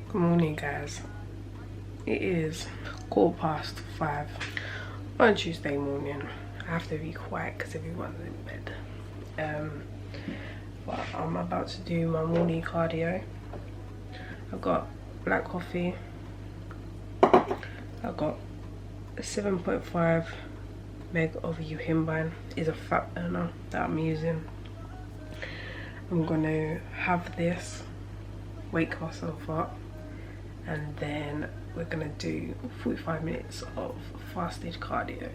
Good morning, guys. It is 5:15 on Tuesday morning. I have to be quiet because everyone's in bed. But I'm about to do my morning cardio. I've got black coffee. I've got a 7.5 meg of yohimbine. Is a fat burner that I'm using. I'm gonna have this, wake myself up, and then we're gonna do 45 minutes of fasted cardio.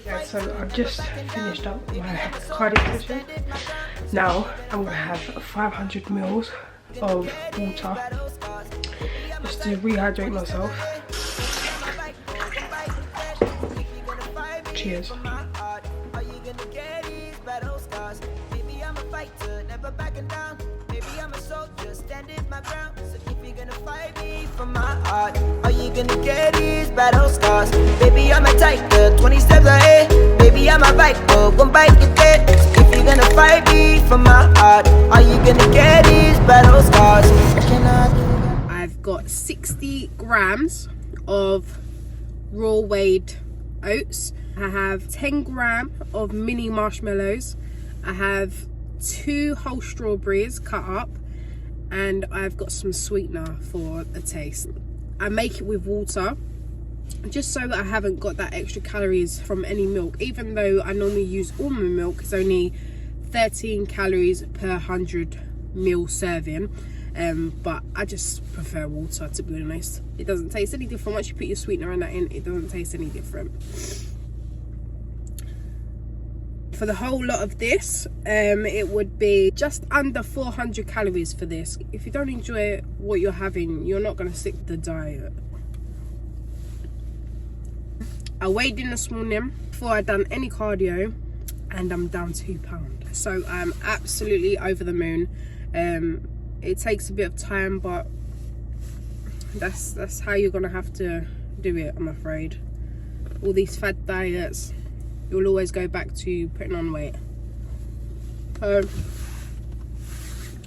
Yeah, so I've just finished up my cardio session. Now I'm gonna have 500 ml of water just to rehydrate myself. Cheers. From my heart, all you gonna get is battle scars. Baby, I'm a tiger, 20 steps ahead. Baby, I'm a viper, one bite you dead. If you're gonna fight me from my heart, all you gonna get is battle scars. I've got 60 grams of raw weighed oats. I have 10 grams of mini marshmallows. I have 2 whole strawberries cut up. And I've got some sweetener for a taste. I make it with water just so that I haven't got that extra calories from any milk, even though I normally use almond milk. It's only 13 calories per 100 ml serving, but I just prefer water, to be honest. It doesn't taste any different. Once you put your sweetener and that in, it doesn't taste any different. For the whole lot of this, it would be just under 400 calories for this. If you don't enjoy what you're having, you're not going to stick to the diet. I weighed in this morning before I'd done any cardio, and I'm down 2 pounds. So I'm absolutely over the moon. It takes a bit of time, but that's how you're going to have to do it, I'm afraid. All these fad diets, you'll always go back to putting on weight. So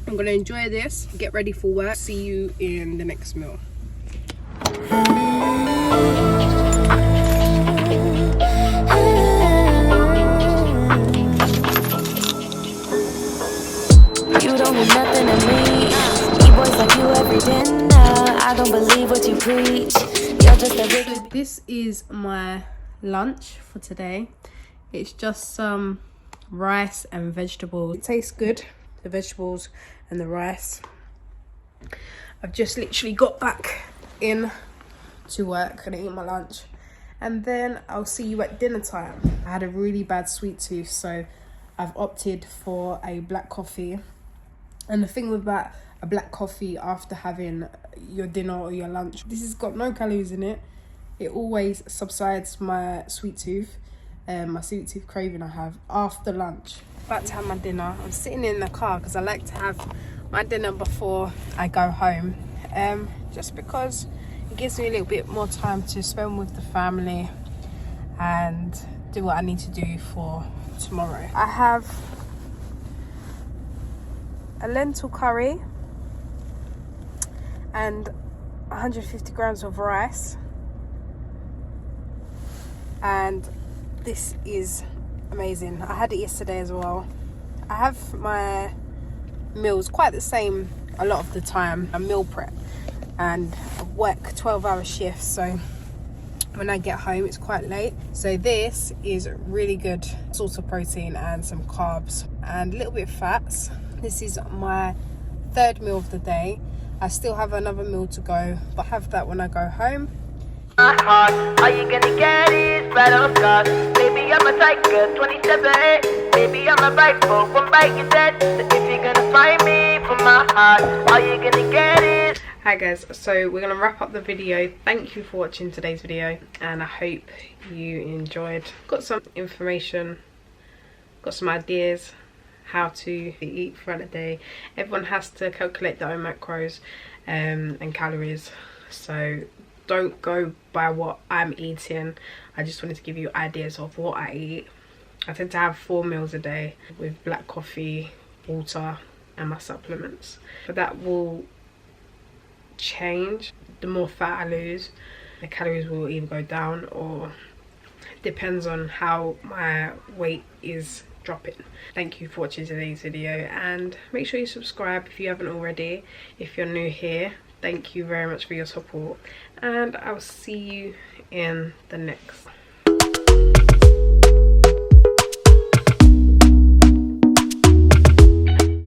I'm gonna enjoy this, get ready for work, see you in the next meal. You don't mean nothing to me. Eat boys like you every dinner. I don't believe what you preach. You're just a big... So this is my lunch for today. It's just some rice and vegetables. It tastes good, the vegetables and the rice. I've just literally got back in to work, gonna eat my lunch, and then I'll see you at dinner time. I had a really bad sweet tooth, so I've opted for a black coffee. And the thing with that, a black coffee after having your dinner or your lunch, this has got no calories in it. It always subsides my sweet tooth. My sweet tooth craving I have after lunch. About to have my dinner. I'm sitting in the car because I like to have my dinner before I go home, just because it gives me a little bit more time to spend with the family and do what I need to do for tomorrow. I have a lentil curry and 150 grams of rice, and this is amazing. I had it yesterday as well. I have my meals quite the same a lot of the time. I meal prep and I work 12-hour shifts, so when I get home it's quite late. So this is really good source of protein and some carbs and a little bit of fats. This is my 3rd meal of the day. I still have another meal to go, but I have that when I go home. My heart, all you gonna get is battle scars. Baby, I'm a tiger, 27. Baby, I'm a viper, one bite you dead. So if you're gonna find me from my heart, all you gonna get is... Hi guys, so we're gonna wrap up the video. Thank you for watching today's video, and I hope you enjoyed. Got some information, got some ideas how to eat throughout the day. Everyone has to calculate their own macros and calories, so don't go by what I'm eating. I just wanted to give you ideas of what I eat. I tend to have 4 meals a day with black coffee, water and my supplements, but that will change. The more fat I lose, the calories will either go down, or depends on how my weight is dropping. Thank you for watching today's video, and make sure you subscribe if you haven't already. If you're new here, thank you very much for your support, and I'll see you in the next